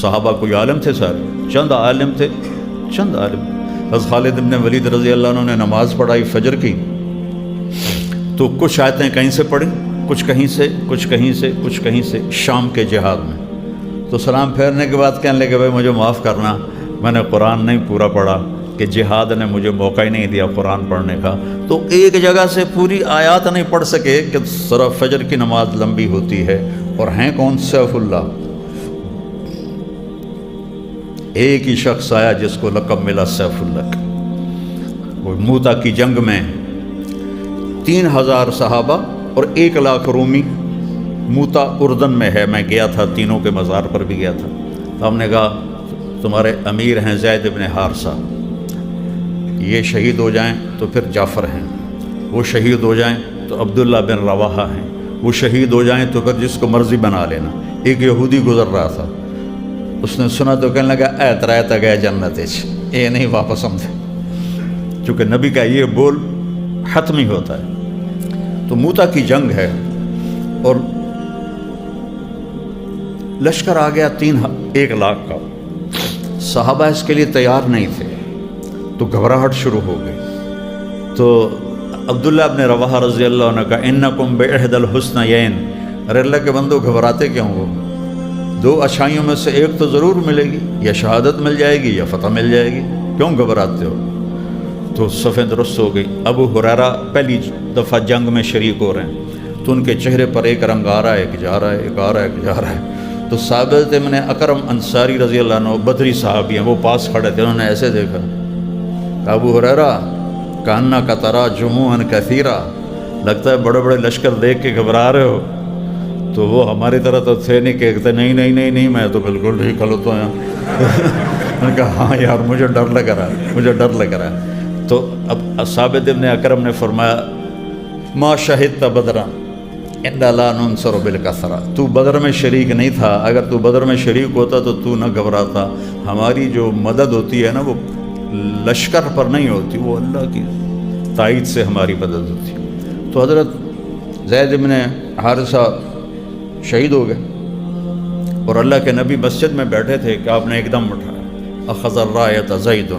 صحابہ کوئی عالم تھے سارے؟ چند عالم تھے، چند عالم۔ حضرت خالد بن ولید رضی اللہ عنہ نے نماز پڑھائی فجر کی، تو کچھ آیتیں کہیں سے پڑھیں، کچھ کہیں سے، کچھ کہیں سے، کچھ کہیں سے، شام کے جہاد میں۔ تو سلام پھیرنے کے بعد کہنے لگے بھائی مجھے معاف کرنا، میں نے قرآن نہیں پورا پڑھا کہ جہاد نے مجھے موقع ہی نہیں دیا قرآن پڑھنے کا۔ تو ایک جگہ سے پوری آیات نہیں پڑھ سکے کہ ذرا فجر کی نماز لمبی ہوتی ہے، اور ہیں کون؟ سیف اللہ۔ ایک ہی شخص آیا جس کو لقب ملا سیف اللہ کا۔ وہ موتا کی جنگ میں 3000 صحابہ اور 1,00,000 رومی، موتا اردن میں ہے، میں گیا تھا، تینوں کے مزار پر بھی گیا تھا۔ تو ہم نے کہا تمہارے امیر ہیں زید بن حارثہ، یہ شہید ہو جائیں تو پھر جعفر ہیں، وہ شہید ہو جائیں تو عبداللہ بن رواحہ ہیں، وہ شہید ہو جائیں تو پھر جس کو مرضی بنا لینا۔ ایک یہودی گزر رہا تھا، اس نے سنا تو کہنے لگا اے ترائے گئے جنت اے نہیں واپس ہم تھے، چونکہ نبی کا یہ بول حتمی ہوتا ہے۔ تو موتا کی جنگ ہے اور لشکر آ گیا 1,00,000 کا، صحابہ اس کے لیے تیار نہیں تھے، تو گھبراہٹ شروع ہو گئی۔ تو عبداللہ ابن رواحہ رضی اللہ عنہ کا انکم باحد الحسنیین، ارے اللہ کے بندو گھبراتے کیوں ہو؟ 2 اچھائیوں میں سے ایک تو ضرور ملے گی، یا شہادت مل جائے گی یا فتح مل جائے گی، کیوں گھبراتے ہو؟ تو صفیں درست ہو گئی۔ ابو ہریرہ پہلی دفعہ جنگ میں شریک ہو رہے ہیں، تو ان کے چہرے پر ایک رنگ آ رہا ہے، ایک جا رہا ہے، ایک آ رہا ہے، ایک جا رہا ہے۔ تو ثابت ابن اکرم انصاری رضی اللہ عنہ بدری صحابی ہیں، وہ پاس کھڑے تھے، انہوں نے ایسے دیکھا، ابو ہریرہ کاننا کا ترا جموعاً کثیرا، لگتا ہے بڑے بڑے لشکر دیکھ کے گھبرا رہے ہو۔ تو وہ ہماری طرح تو تھے نہیں، کہتے نہیں نہیں نہیں نہیں میں تو بالکل ٹھیک کھلوتا ہوں یہاں۔ میں نے کہا ہاں یار مجھے ڈر لگ رہا ہے، مجھے ڈر لگ رہا ہے۔ تو اب ثابت ابن اکرم نے فرمایا ما شہدت بدرا انا لا ننصر بالکثرہ، تو بدر میں شریک نہیں تھا، اگر تو بدر میں شریک ہوتا تو نہ گھبراتا، ہماری جو مدد ہوتی ہے نا وہ لشکر پر نہیں ہوتی، وہ اللہ کی تائید سے ہماری مدد ہوتی۔ تو حضرت زید بن حارثہ شہید ہو گئے، اور اللہ کے نبی مسجد میں بیٹھے تھے کہ آپ نے ایک دم اٹھایا، اخذ الرایۃ زید،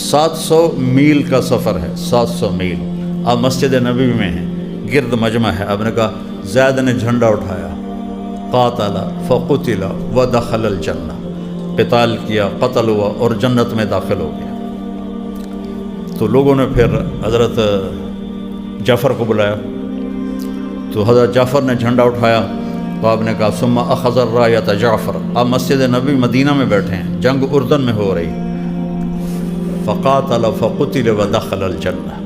700 میل کا سفر ہے، 700 میل، آپ مسجد نبی میں ہیں، گرد مجمع ہے، آپ نے کہا زید نے جھنڈا اٹھایا، قاتل فقتل ودخل الجنہ، قتال کیا، قتل ہوا اور جنت میں داخل ہو گیا۔ تو لوگوں نے پھر حضرت جعفر کو بلایا، تو حضرت جعفر نے جھنڈا اٹھایا، تو آپ نے کہا ثم اخذ الرایۃ جعفر، آپ مسجد نبی مدینہ میں بیٹھے ہیں، جنگ اردن میں ہو رہی، فقاتل فقتل ودخل الجنہ،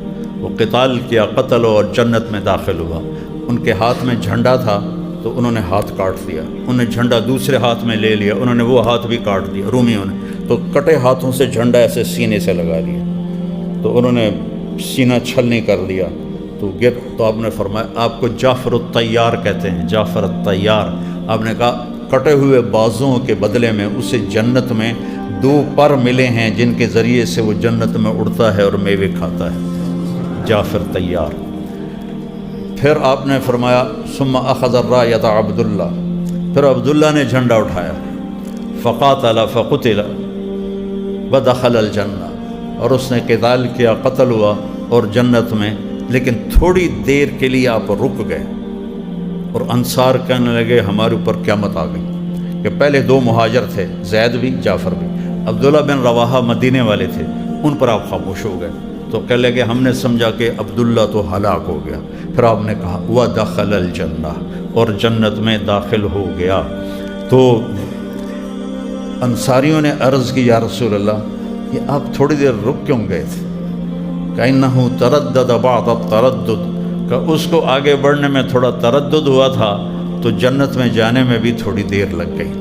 وہ قتال کیا، قتل اور جنت میں داخل ہوا۔ ان کے ہاتھ میں جھنڈا تھا تو انہوں نے ہاتھ کاٹ دیا، انہوں نے جھنڈا دوسرے ہاتھ میں لے لیا، انہوں نے وہ ہاتھ بھی کاٹ دیا رومیوں نے، تو کٹے ہاتھوں سے جھنڈا ایسے سینے سے لگا لیا، تو انہوں نے سینہ چھلنی کر لیا، تو آپ نے فرمایا آپ کو جعفر الطیار کہتے ہیں، جعفر الطیار۔ آپ نے کہا کٹے ہوئے بازوؤں کے بدلے میں اسے جنت میں 2 پر ملے ہیں جن کے ذریعے سے وہ جنت میں اڑتا ہے اور میوے کھاتا ہے، جعفر طیار۔ پھر آپ نے فرمایا ثم اخذ الرایۃ عبداللہ، پھر عبداللہ نے جھنڈا اٹھایا، فقاتل فقتل ودخل الجنہ، اور اس نے قتال کیا، قتل ہوا اور جنت میں۔ لیکن تھوڑی دیر کے لیے آپ رک گئے، اور انصار کہنے لگے ہمارے اوپر قیامت آ گئی، کہ پہلے 2 مہاجر تھے، زید بھی جعفر بھی، عبداللہ بن رواحہ مدینے والے تھے، ان پر آپ خاموش ہو گئے۔ تو کہنے لگے ہم نے سمجھا کہ عبداللہ تو ہلاک ہو گیا، پھر آپ نے کہا وَدَخَلَ الْجَنَّةَ، اور جنت میں داخل ہو گیا۔ تو انصاریوں نے عرض کی یا رسول اللہ یہ آپ تھوڑی دیر رک کیوں گئے تھے؟ کَإِنَّهُ تَرَدَّدَ بَعْضَ التَّرَدُّدِ، کہ اس کو آگے بڑھنے میں تھوڑا تردد ہوا تھا، تو جنت میں جانے میں بھی تھوڑی دیر لگ گئی۔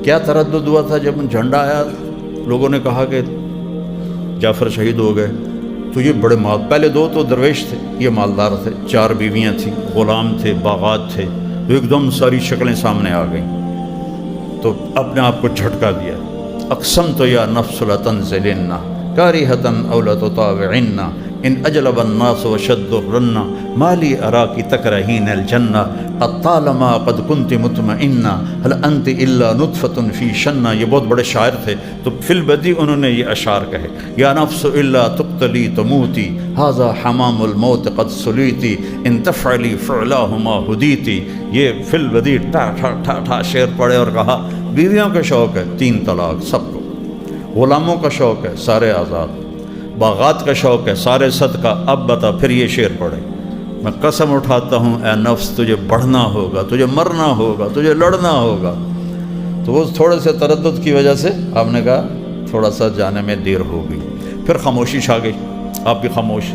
کیا تردد ہوا تھا؟ جب جھنڈا آیا لوگوں نے کہا کہ جعفر شہید ہو گئے، تو یہ بڑے مال، پہلے 2 تو درویش تھے، یہ مالدار تھے، 4 بیویاں تھیں، غلام تھے، باغات تھے، تو ایک دم ساری شکلیں سامنے آ گئیں، تو اپنے آپ کو جھٹکا دیا، اقسمت یا نفس لتنزلن کارہۃ او لتطاوعن، ان اجلب الناس وشد الرن مالی اراکی تکرہین الجنہ قد طالما قد کنت مطمئنہ هل انت الا نطفۃ فی شنہ. یہ بہت بڑے شاعر تھے، تو فی البدی انہوں نے یہ اشعار کہے. یا نفس الا تقتلی تموتی ھذا حمام الموت قد سلیتی ان تفعلی فعلاہما ہدیتی. یہ فی البدی ٹھا ٹھا ٹھا ٹھا شعر پڑھے اور کہا بیویوں کا شوق ہے 3 طلاق سب کو، غلاموں کا شوق ہے سارے آزاد، باغات کا شوق ہے سارے صدقہ. اب بتا پھر یہ شعر پڑھے. میں قسم اٹھاتا ہوں اے نفس تجھے بڑھنا ہوگا، تجھے مرنا ہوگا، تجھے لڑنا ہوگا. تو وہ تھوڑے سے تردد کی وجہ سے آپ نے کہا تھوڑا سا جانے میں دیر ہو گئی. پھر خاموشی چھا گئی، آپ بھی خاموش.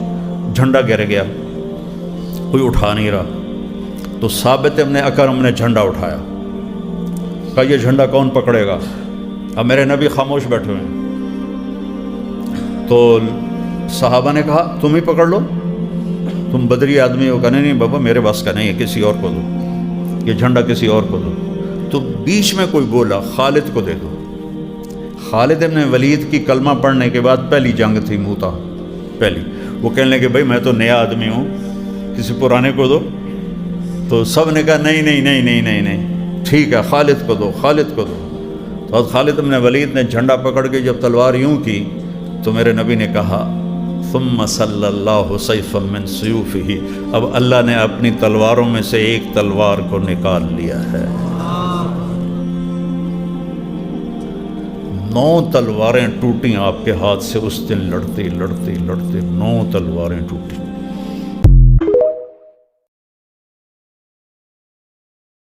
جھنڈا گر گیا، کوئی اٹھا نہیں رہا. تو ثابت ابن اکرم نے جھنڈا اٹھایا، کہا یہ جھنڈا کون پکڑے گا؟ اب میرے نبی خاموش بیٹھے ہوئے ہیں. تو صحابہ نے کہا تم ہی پکڑ لو، تم بدری آدمی ہو. کہنے نہیں بابا میرے بس کا نہیں ہے، کسی اور کو دو، یہ جھنڈا کسی اور کو دو. تو بیچ میں کوئی بولا خالد کو دے دو. خالد ابن ولید کی کلمہ پڑھنے کے بعد پہلی جنگ تھی موتا پہلی. وہ کہنے لگے بھائی میں تو نیا آدمی ہوں، کسی پرانے کو دو. تو سب نے کہا نہیں نہیں نہیں نہیں نہیں نہیں ٹھیک ہے خالد کو دو، خالد کو دو. تو خالد ابن ولید نے جھنڈا پکڑ کے جب تلوار یوں کی تو میرے نبی نے کہا ثم صلی اللہ سیفا من سیوفہ، اب اللہ نے اپنی تلواروں میں سے ایک تلوار کو نکال لیا ہے. 9 تلواریں ٹوٹیں آپ کے ہاتھ سے اس دن، لڑتے لڑتے لڑتے 9 تلواریں ٹوٹیں.